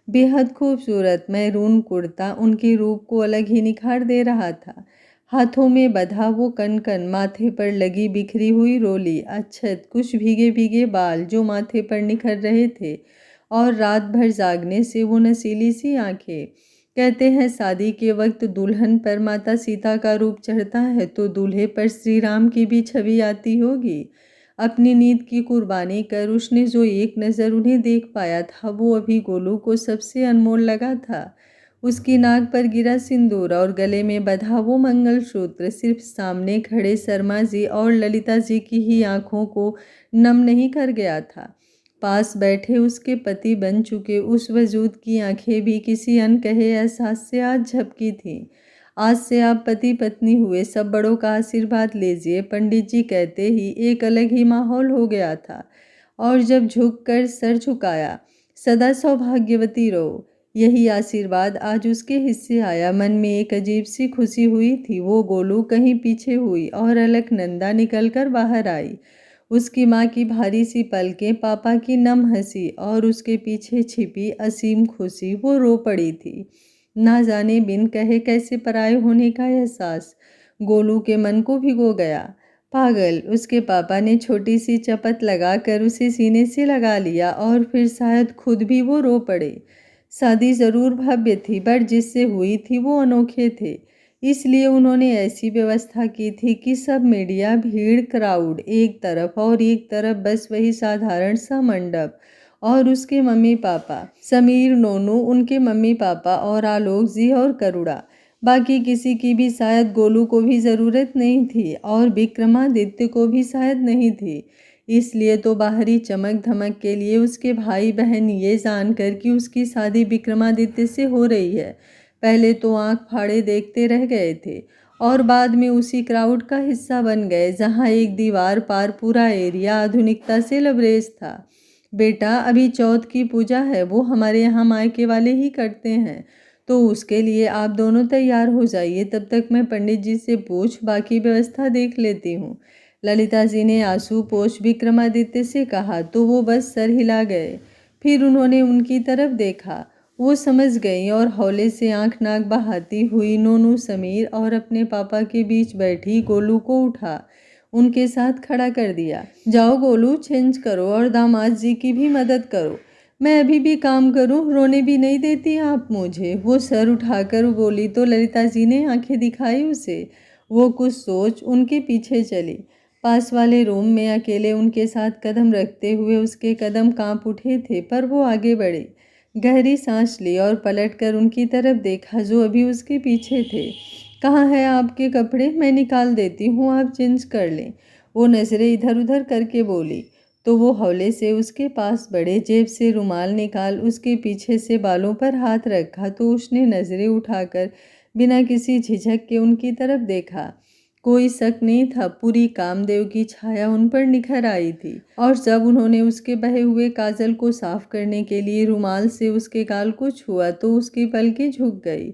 बेहद खूबसूरत मैरून कुर्ता उनके रूप को अलग ही निखार दे रहा था। हाथों में बंधा वो कनकन, माथे पर लगी बिखरी हुई रोली, अच्छत, कुछ भीगे भीगे बाल जो माथे पर निखर रहे थे और रात भर जागने से वो नसीली सी आंखें। कहते हैं शादी के वक्त दुल्हन पर माता सीता का रूप चढ़ता है तो दूल्हे पर श्री राम की भी छवि आती होगी। अपनी नींद की कुर्बानी कर उसने जो एक नज़र उन्हें देख पाया था वो अभी गोलू को सबसे अनमोल लगा था। उसकी नाक पर गिरा सिंदूर और गले में बंधा वो मंगलसूत्र सिर्फ सामने खड़े शर्मा जी और ललिता जी की ही आंखों को नम नहीं कर गया था, पास बैठे उसके पति बन चुके उस वजूद की आंखें भी किसी अनकहे एहसास से आज झपकी थीं। आज से आप पति पत्नी हुए, सब बड़ों का आशीर्वाद लीजिए, पंडित जी कहते ही एक अलग ही माहौल हो गया था। और जब झुक कर सर झुकाया, सदा सौभाग्यवती रहो, यही आशीर्वाद आज उसके हिस्से आया। मन में एक अजीब सी खुशी हुई थी। वो गोलू कहीं पीछे हुई और अलकनंदा निकल कर बाहर आई। उसकी माँ की भारी सी पलकें, पापा की नम हंसी और उसके पीछे छिपी असीम खुशी, वो रो पड़ी थी। ना जाने बिन कहे कैसे पराये होने का एहसास गोलू के मन को भिगो गया। पागल, उसके पापा ने छोटी सी चपत लगाकर उसे सीने से लगा लिया और फिर शायद खुद भी वो रो पड़े। शादी जरूर भव्य थी पर जिससे हुई थी वो अनोखे थे। इसलिए उन्होंने ऐसी व्यवस्था की थी कि सब मीडिया, भीड़, क्राउड एक तरफ और एक तरफ बस वही साधारण सा मंडप और उसके मम्मी पापा, समीर, नोनू, उनके मम्मी पापा और आलोक जी और करुणा। बाकी किसी की भी शायद गोलू को भी ज़रूरत नहीं थी और विक्रमादित्य को भी शायद नहीं थी। इसलिए तो बाहरी चमक धमक के लिए उसके भाई बहन ये जानकर कि उसकी शादी विक्रमादित्य से हो रही है, पहले तो आंख फाड़े देखते रह गए थे और बाद में उसी क्राउड का हिस्सा बन गए जहां एक दीवार पार पूरा एरिया आधुनिकता से लबरेज था। बेटा, अभी चौथ की पूजा है, वो हमारे यहाँ मायके वाले ही करते हैं, तो उसके लिए आप दोनों तैयार हो जाइए। तब तक मैं पंडित जी से पूछ बाकी व्यवस्था देख लेती हूँ। ललिता जी ने आंसू पोंछ विक्रमादित्य से कहा तो वो बस सर हिला गए। फिर उन्होंने उनकी तरफ देखा। वो समझ गई और हौले से आंख नाक बहाती हुई नोनू, समीर और अपने पापा के बीच बैठी गोलू को उठा उनके साथ खड़ा कर दिया। जाओ गोलू, चेंज करो और दामाद जी की भी मदद करो। मैं अभी भी काम करूं, रोने भी नहीं देती आप मुझे। वो सर उठाकर बोली तो ललिता जी ने आंखें दिखाई उसे। वो कुछ सोच उनके पीछे चली। पास वाले रूम में अकेले उनके साथ कदम रखते हुए उसके कदम कांप उठे थे, पर वो आगे बढ़े। गहरी सांस ली और पलटकर उनकी तरफ देखा जो अभी उसके पीछे थे। कहाँ है आपके कपड़े? मैं निकाल देती हूँ, आप चेंज कर लें। वो नज़रें इधर उधर करके बोली तो वो हौले से उसके पास बढ़े, जेब से रुमाल निकाल उसके पीछे से बालों पर हाथ रखा तो उसने नज़रें उठाकर बिना किसी झिझक के उनकी तरफ देखा। कोई शक नहीं था, पूरी कामदेव की छाया उन पर निखर आई थी। और जब उन्होंने उसके बहे हुए काजल को साफ करने के लिए रुमाल से उसके गाल को छुआ तो उसकी पलकें झुक गई।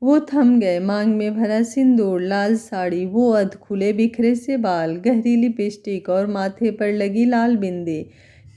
वो थम गए। मांग में भरा सिंदूर, लाल साड़ी, वो अध खुले बिखरे से बाल, गहरी लिपस्टिक और माथे पर लगी लाल बिंदी,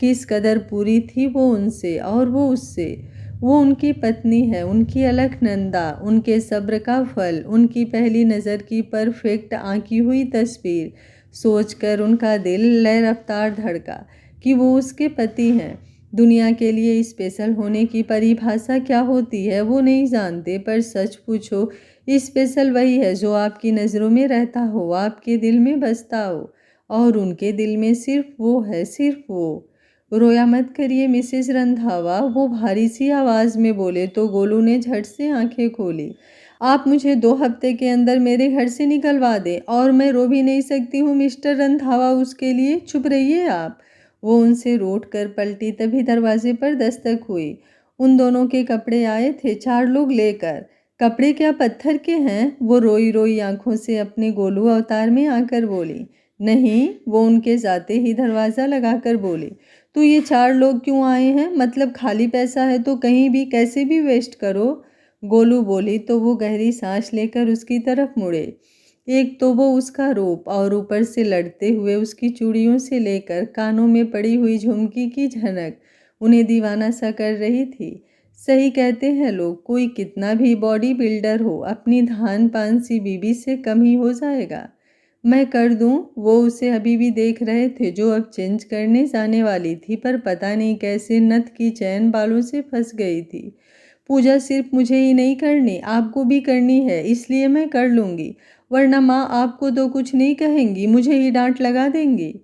किस कदर पूरी थी वो उनसे और वो उससे। वो उनकी पत्नी है, उनकी अलखनंदा, उनके सब्र का फल, उनकी पहली नज़र की परफेक्ट आंकी हुई तस्वीर। सोचकर उनका दिल लय रफ्तार धड़का कि वो उसके पति हैं। दुनिया के लिए स्पेशल होने की परिभाषा क्या होती है वो नहीं जानते, पर सच पूछो स्पेशल वही है जो आपकी नज़रों में रहता हो, आपके दिल में बसता हो, और उनके दिल में सिर्फ वो है, सिर्फ वो। रोया मत करिए मिसेस रंधावा, वो भारी सी आवाज़ में बोले तो गोलू ने झट से आंखें खोली। आप मुझे 2 हफ्ते के अंदर मेरे घर से निकलवा दें और मैं रो भी नहीं सकती हूँ मिस्टर रंधावा उसके लिए। चुप रहिए आप। वो उनसे रूठ कर पलटी, तभी दरवाजे पर दस्तक हुई। उन दोनों के कपड़े आए थे, 4 लोग लेकर। कपड़े क्या पत्थर के हैं? वो रोई रोई आंखों से अपने गोलू अवतार में आकर बोली। नहीं, वो उनके जाते ही दरवाज़ा लगाकर बोली। तो ये 4 लोग क्यों आए हैं? मतलब खाली पैसा है तो कहीं भी कैसे भी वेस्ट करो। गोलू बोली तो वो गहरी सांस लेकर उसकी तरफ मुड़े। एक तो वो उसका रूप और ऊपर से लड़ते हुए उसकी चूड़ियों से लेकर कानों में पड़ी हुई झुमकी की झनक उन्हें दीवाना सा कर रही थी। सही कहते हैं लोग, कोई कितना भी बॉडी बिल्डर हो अपनी धान पान सी बीबी से कम ही हो जाएगा। मैं कर दूं? वो उसे अभी भी देख रहे थे जो अब चेंज करने जाने वाली थी, पर पता नहीं कैसे नथ की चैन बालों से फंस गई थी। पूजा सिर्फ मुझे ही नहीं करनी, आपको भी करनी है, इसलिए मैं कर लूँगी, वरना माँ आपको तो कुछ नहीं कहेंगी, मुझे ही डांट लगा देंगी।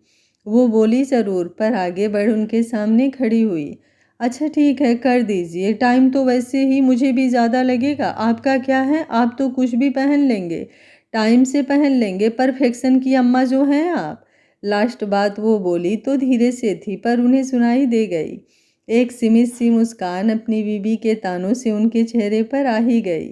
वो बोली ज़रूर, पर आगे बढ़ उनके सामने खड़ी हुई। अच्छा ठीक है, कर दीजिए। टाइम तो वैसे ही मुझे भी ज़्यादा लगेगा, आपका क्या है, आप तो कुछ भी पहन लेंगे, टाइम से पहन लेंगे, परफेक्शन की अम्मा जो हैं आप। लास्ट बात वो बोली तो धीरे से थी, पर उन्हें सुनाई दे गई। एक सिमित सी मुस्कान अपनी बीबी के तानों से उनके चेहरे पर आ ही गई।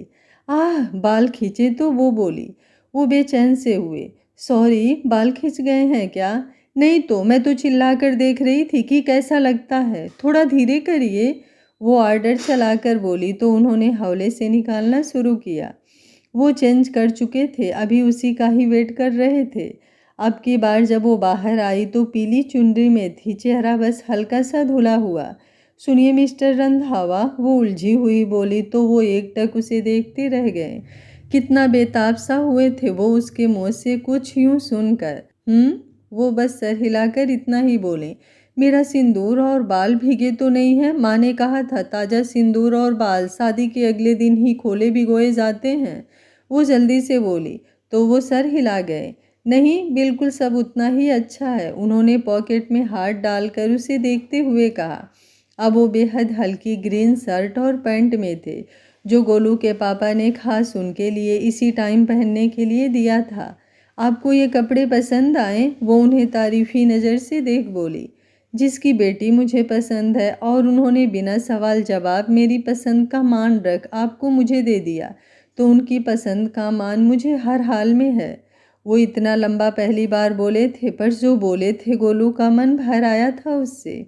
आह, बाल खींचे तो वो बोली। वो बेचैन से हुए। सॉरी, बाल खींच गए हैं क्या? नहीं तो, मैं तो चिल्लाकर देख रही थी कि कैसा लगता है, थोड़ा धीरे करिए। वो ऑर्डर चलाकर बोली तो उन्होंने हौले से निकालना शुरू किया। वो चेंज कर चुके थे, अभी उसी का ही वेट कर रहे थे। अब की बार जब वो बाहर आई तो पीली चुनरी में थी, चेहरा बस हल्का सा धुला हुआ। सुनिए मिस्टर रंधावा, वो उलझी हुई बोली तो वो एकटक उसे देखते रह गए। कितना बेताब सा हुए थे वो उसके मुंह से कुछ यूं सुनकर। वो बस सर हिलाकर इतना ही बोले। मेरा सिंदूर और बाल भीगे तो नहीं है? माँ ने कहा था ताज़ा सिंदूर और बाल शादी के अगले दिन ही खोले भिगोए जाते हैं। वो जल्दी से बोली तो वो सर हिला गए। नहीं, बिल्कुल सब उतना ही अच्छा है, उन्होंने पॉकेट में हाथ डालकर उसे देखते हुए कहा। अब वो बेहद हल्की ग्रीन शर्ट और पैंट में थे, जो गोलू के पापा ने खास उनके लिए इसी टाइम पहनने के लिए दिया था। आपको ये कपड़े पसंद आए? वो उन्हें तारीफी नज़र से देख बोली। जिसकी बेटी मुझे पसंद है, और उन्होंने बिना सवाल जवाब मेरी पसंद का मान रख आपको मुझे दे दिया, तो उनकी पसंद का मान मुझे हर हाल में है। वो इतना लंबा पहली बार बोले थे, पर जो बोले थे गोलू का मन भर आया था उससे।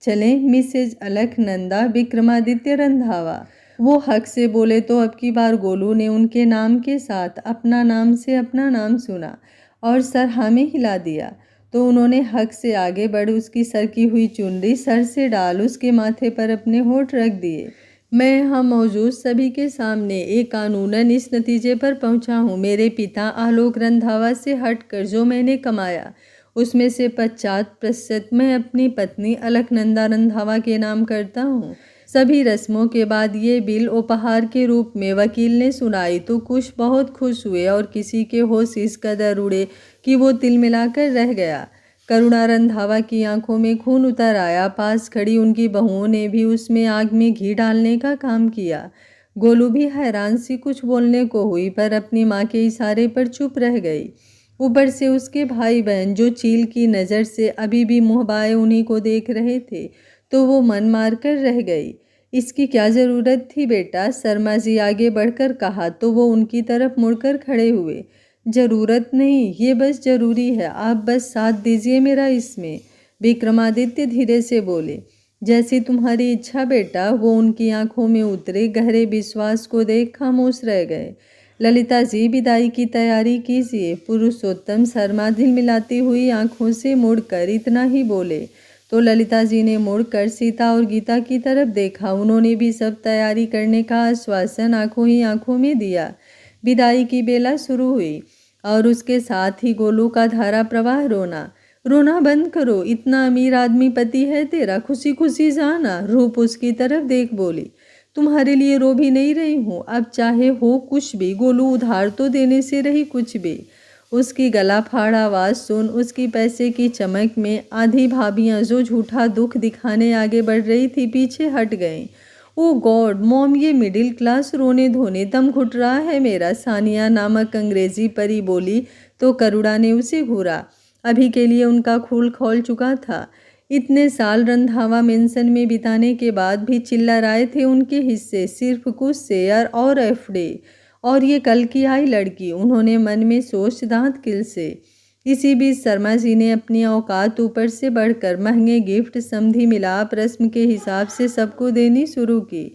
चलें मिसेज अलखनंदा विक्रमादित्य रंधावा। वो हक से बोले तो अब की बार गोलू ने उनके नाम के साथ अपना नाम से अपना नाम सुना और सर हाँ में हिला दिया। तो उन्होंने हक से आगे बढ़ उसकी सरकी हुई चुनरी सर से डाल उसके माथे पर अपने होठ रख दिए। मैं यहाँ मौजूद सभी के सामने एक कानूनन इस नतीजे पर पहुँचा हूँ, मेरे पिता आलोक रंधावा से हटकर जो मैंने कमाया उसमें से 50% मैं अपनी पत्नी अलकनंदा रंधावा के नाम करता हूँ। सभी रस्मों के बाद ये बिल उपहार के रूप में वकील ने सुनाई तो कुछ बहुत खुश हुए और किसी के होश इस कदर उड़े कि वो तिलमिलाकर रह गया। करुणा रंधावा की आंखों में खून उतर आया। पास खड़ी उनकी बहुओं ने भी उसमें आग में घी डालने का काम किया। गोलू भी हैरान सी कुछ बोलने को हुई पर अपनी माँ के इशारे पर चुप रह गई। ऊपर से उसके भाई बहन जो चील की नज़र से अभी भी मुँह बाए उन्हीं को देख रहे थे तो वो मन मार कर रह गई। इसकी क्या ज़रूरत थी बेटा, शर्मा जी आगे बढ़कर कहा तो वो उनकी तरफ मुड़कर खड़े हुए। ज़रूरत नहीं, ये बस ज़रूरी है, आप बस साथ दीजिए मेरा इसमें, विक्रमादित्य धीरे से बोले। जैसी तुम्हारी इच्छा बेटा, वो उनकी आंखों में उतरे गहरे विश्वास को देख खामोश रह गए। ललिता जी विदाई की तैयारी कीजिए, पुरुषोत्तम शर्मा दिल मिलाती हुई आंखों से मुड़कर इतना ही बोले तो ललिता जी ने मुड़कर सीता और गीता की तरफ देखा। उन्होंने भी सब तैयारी करने का आश्वासन आंखों ही आंखों में दिया। विदाई की बेला शुरू हुई और उसके साथ ही गोलू का धारा प्रवाह। रोना बंद करो, इतना अमीर आदमी पति है तेरा, खुशी खुशी जाना। रूप उसकी तरफ देख बोली, तुम्हारे लिए रो भी नहीं रही हूँ, अब चाहे हो कुछ भी। गोलू उधार तो देने से रही कुछ भी। उसकी गला फाड़ आवाज़ सुन उसकी पैसे की चमक में आधी भाभियाँ जो झूठा दुख दिखाने आगे बढ़ रही थी पीछे हट गईं। ओ गॉड मॉम, ये मिडिल क्लास रोने धोने दम घुट रहा है मेरा, सानिया नामक अंग्रेजी परी बोली तो करुणा ने उसे घूरा। अभी के लिए उनका खूल खौल चुका था। इतने साल रंधावा मेंशन में बिताने के बाद भी चिल्ला रहे थे उनके हिस्से सिर्फ कुछ शेयर और एफडी, और ये कल की आई लड़की, उन्होंने मन में सोच दांत किल से। इसी बीच शर्मा जी ने अपनी औकात ऊपर से बढ़कर महंगे गिफ्ट समधी मिलाप रस्म के हिसाब से सबको देनी शुरू की।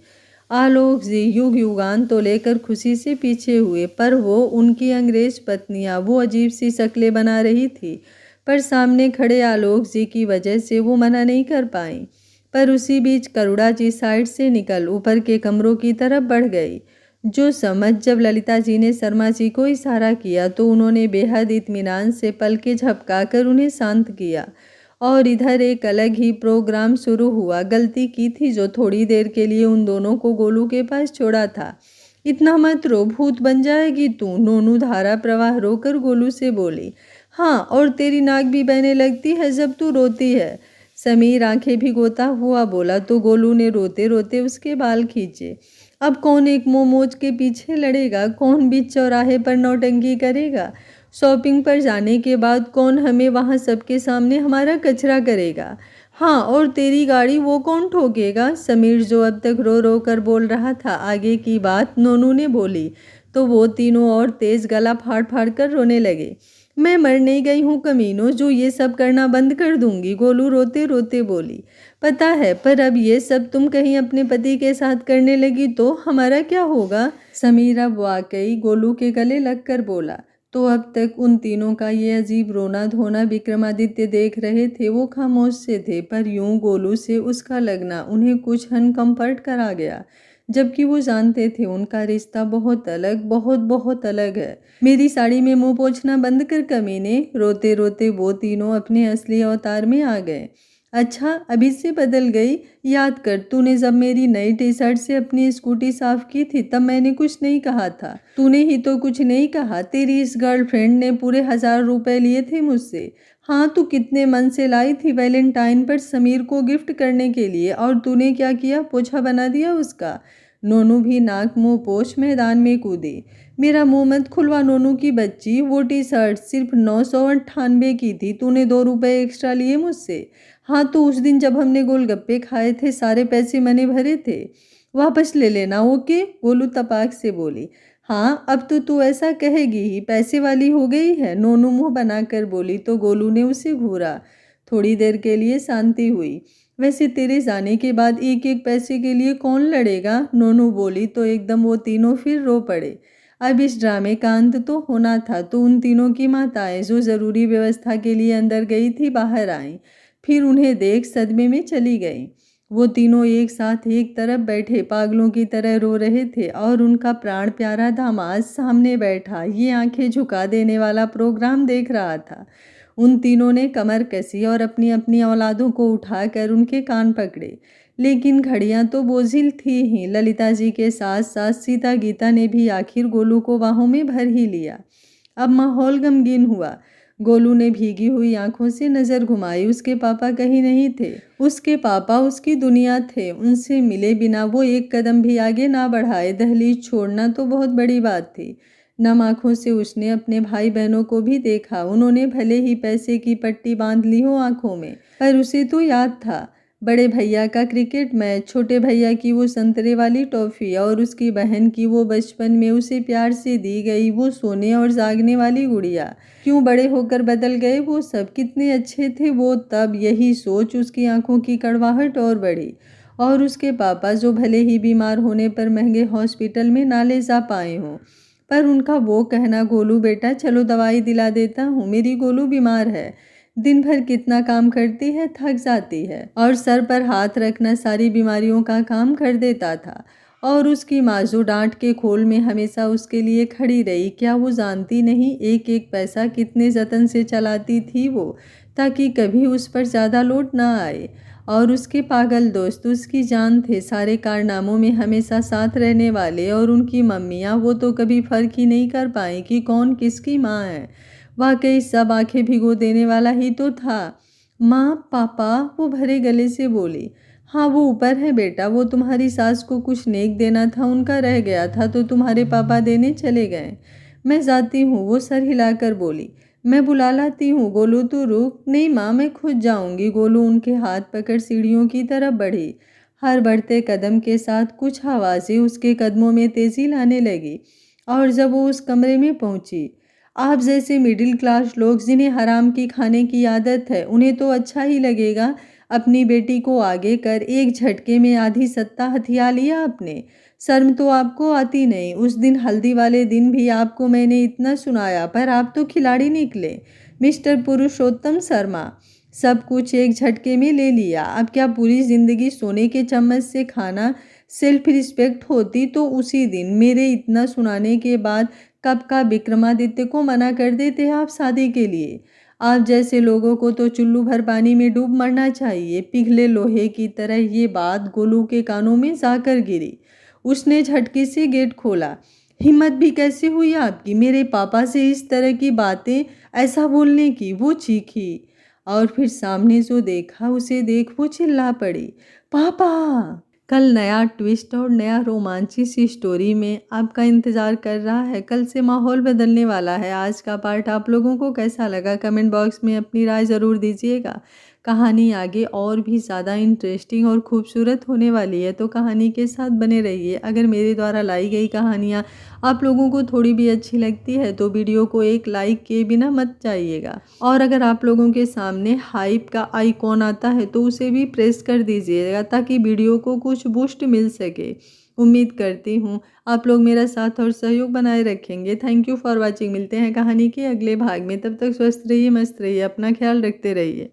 आलोक जी युग युगान तो लेकर खुशी से पीछे हुए, पर वो उनकी अंग्रेज पत्नियां वो अजीब सी शक्लें बना रही थी, पर सामने खड़े आलोक जी की वजह से वो मना नहीं कर पाई। पर उसी बीच करुणा जी साइड से निकल ऊपर के कमरों की तरफ बढ़ गई। जो समझ जब ललिता जी ने शर्मा जी को इशारा किया तो उन्होंने बेहद इत्मीनान से पलकें झपकाकर उन्हें शांत किया और इधर एक अलग ही प्रोग्राम शुरू हुआ। गलती की थी जो थोड़ी देर के लिए उन दोनों को गोलू के पास छोड़ा था। इतना मत रो, भूत बन जाएगी तू, नोनू धारा प्रवाह रोकर गोलू से बोली। हाँ, और तेरी नाक भी बहने लगती है जब तू रोती है, समीर आंखें भिगोता हुआ बोला तो गोलू ने रोते रोते उसके बाल खींचे। अब कौन एक मोमोज के पीछे लड़ेगा, कौन बीच चौराहे पर नौटंकी करेगा, शॉपिंग पर जाने के बाद कौन हमें वहाँ सबके सामने हमारा कचरा करेगा। हाँ, और तेरी गाड़ी वो कौन ठोकेगा, समीर जो अब तक रो रो कर बोल रहा था आगे की बात नोनू ने बोली तो वो तीनों और तेज गला फाड़ फाड़ कर रोने लगे। मैं मर नहीं गई हूँ कमीनों जो ये सब करना बंद कर दूंगी, गोलू रोते रोते बोली। पता है, पर अब ये सब तुम कहीं अपने पति के साथ करने लगी तो हमारा क्या होगा। समीर अब वाकई गोलू के गले लगकर बोला। तो अब तक उन तीनों का ये अजीब रोना धोना विक्रमादित्य देख रहे थे। वो खामोश से थे, पर यूं गोलू से उसका लगना उन्हें कुछ अनकंफर्ट करा गया, जबकि वो जानते थे उनका रिश्ता बहुत अलग, बहुत बहुत अलग है। मेरी साड़ी में मुंह पोंछना बंद कर कमीने, रोते रोते वो तीनों अपने असली अवतार में आ गए। अच्छा, अभी से बदल गई, याद कर तूने जब मेरी नई टी शर्ट से अपनी स्कूटी साफ की थी तब मैंने कुछ नहीं कहा था। तूने ही तो कुछ नहीं कहा, तेरी इस गर्लफ्रेंड ने पूरे 1000 रुपए लिए थे मुझसे। हाँ, तू कितने मन से लाई थी वैलेंटाइन पर समीर को गिफ्ट करने के लिए, और तूने क्या किया, पोछा बना दिया उसका। नोनू भी नाक मुंह पोछ मैदान में कूदी। मेरा मुंह मत खुलवा नोनू की बच्ची, वो टी शर्ट सिर्फ 998 की थी, तूने 2 रुपए एक्स्ट्रा लिए मुझसे। हाँ, तो उस दिन जब हमने गोलगप्पे खाए थे सारे पैसे मैंने भरे थे, वापस ले लेना, ओके, गोलू तपाक से बोली। हाँ, अब तो तू ऐसा कहेगी ही, पैसे वाली हो गई है, नोनू मुंह बनाकर बोली तो गोलू ने उसे घूरा। थोड़ी देर के लिए शांति हुई। वैसे तेरे जाने के बाद एक एक पैसे के लिए कौन लड़ेगा, नोनू बोली तो एकदम वो तीनों फिर रो पड़े। अब इस ड्रामे का अंत तो होना था, तो उन तीनों की माताएं जो ज़रूरी व्यवस्था के लिए अंदर गई थी बाहर आईं, फिर उन्हें देख सदमे में चली गईं। वो तीनों एक साथ एक तरफ बैठे पागलों की तरह रो रहे थे और उनका प्राण प्यारा दामाद सामने बैठा ये आंखें झुका देने वाला प्रोग्राम देख रहा था। उन तीनों ने कमर कसी और अपनी अपनी औलादों को उठाकर उनके कान पकड़े, लेकिन घड़ियां तो बोझिल थी ही। ललिता जी के साथ साथ सीता गीता ने भी आखिर गोलू को बाहों में भर ही लिया। अब माहौल गमगीन हुआ। गोलू ने भीगी हुई आंखों से नजर घुमाई। उसके पापा कहीं नहीं थे। उसके पापा उसकी दुनिया थे। उनसे मिले बिना वो एक कदम भी आगे ना बढ़ाए। दहलीज छोड़ना तो बहुत बड़ी बात थी। नम आंखों से उसने अपने भाई बहनों को भी देखा। उन्होंने भले ही पैसे की पट्टी बांध ली हो आंखों में, पर उसे तो याद था बड़े भैया का क्रिकेट मैच, छोटे भैया की वो संतरे वाली टॉफ़ी और उसकी बहन की वो बचपन में उसे प्यार से दी गई वो सोने और जागने वाली गुड़िया। क्यों बड़े होकर बदल गए वो सब, कितने अच्छे थे वो तब। यही सोच उसकी आंखों की कड़वाहट और बढ़ी। और उसके पापा जो भले ही बीमार होने पर महंगे हॉस्पिटल में ना ले जा पाए हों, पर उनका वो कहना, गोलू बेटा चलो दवाई दिला देता हूँ, मेरी गोलू बीमार है, दिन भर कितना काम करती है, थक जाती है, और सर पर हाथ रखना सारी बीमारियों का काम कर देता था। और उसकी माँ जो डांट के खोल में हमेशा उसके लिए खड़ी रही, क्या वो जानती नहीं एक एक पैसा कितने जतन से चलाती थी वो, ताकि कभी उस पर ज़्यादा लोड ना आए। और उसके पागल दोस्त उसकी जान थे, सारे कारनामों में हमेशा साथ रहने वाले। और उनकी मम्मियाँ, वो तो कभी फर्क ही नहीं कर पाई कि कौन किसकी माँ है। वाकई सब आंखें भिगो देने वाला ही तो था। माँ पापा, वो भरे गले से बोली। हाँ वो ऊपर है बेटा, वो तुम्हारी सास को कुछ नेक देना था, उनका रह गया था तो तुम्हारे पापा देने चले गए। मैं जाती हूँ, वो सर हिलाकर बोली। मैं बुला लाती हूँ गोलू, तू रुक। नहीं माँ, मैं खुद जाऊँगी। गोलू उनके हाथ पकड़ सीढ़ियों की तरफ बढ़ी। हर बढ़ते कदम के साथ कुछ आवाज़ें उसके कदमों में तेज़ी लाने लगी। और जब वो उस कमरे में पहुँची, आप जैसे मिडिल क्लास लोग जिन्हें हराम की खाने की आदत है, उन्हें तो अच्छा ही लगेगा अपनी बेटी को आगे कर एक झटके में आधी सत्ता हथिया लिया आपने। शर्म तो आपको आती नहीं। उस दिन हल्दी वाले दिन भी आपको मैंने इतना सुनाया, पर आप तो खिलाड़ी निकले मिस्टर पुरुषोत्तम शर्मा। सब कुछ एक झटके में ले लिया। अब क्या पूरी जिंदगी सोने के चम्मच से खाना सेल्फ रिस्पेक्ट होती तो उसी दिन मेरे इतना सुनाने के बाद कब का विक्रमादित्य को मना कर देते आप शादी के लिए। आप जैसे लोगों को तो चुल्लू भर पानी में डूब मरना चाहिए। पिघले लोहे की तरह ये बात गोलू के कानों में जाकर गिरी। उसने झटके से गेट खोला। हिम्मत भी कैसे हुई आपकी मेरे पापा से इस तरह की बातें ऐसा बोलने की, वो चीखी। और फिर सामने जो देखा उसे देख वो चिल्ला पड़ी, पापा। कल नया ट्विस्ट और नया रोमांची सी स्टोरी में आपका इंतज़ार कर रहा है। कल से माहौल बदलने वाला है। आज का पार्ट आप लोगों को कैसा लगा कमेंट बॉक्स में अपनी राय ज़रूर दीजिएगा। कहानी आगे और भी ज़्यादा इंटरेस्टिंग और खूबसूरत होने वाली है, तो कहानी के साथ बने रहिए। अगर मेरे द्वारा लाई गई कहानियाँ आप लोगों को थोड़ी भी अच्छी लगती है तो वीडियो को एक लाइक किए बिना मत जाइएगा। और अगर आप लोगों के सामने हाइप का आइकॉन आता है तो उसे भी प्रेस कर दीजिएगा, ताकि वीडियो को कुछ बूस्ट मिल सके। उम्मीद करती हूँ आप लोग मेरा साथ और सहयोग बनाए रखेंगे। Thank you for watching. मिलते हैं कहानी के अगले भाग में। तब तक स्वस्थ रहिए, मस्त रहिए, अपना ख्याल रखते रहिए।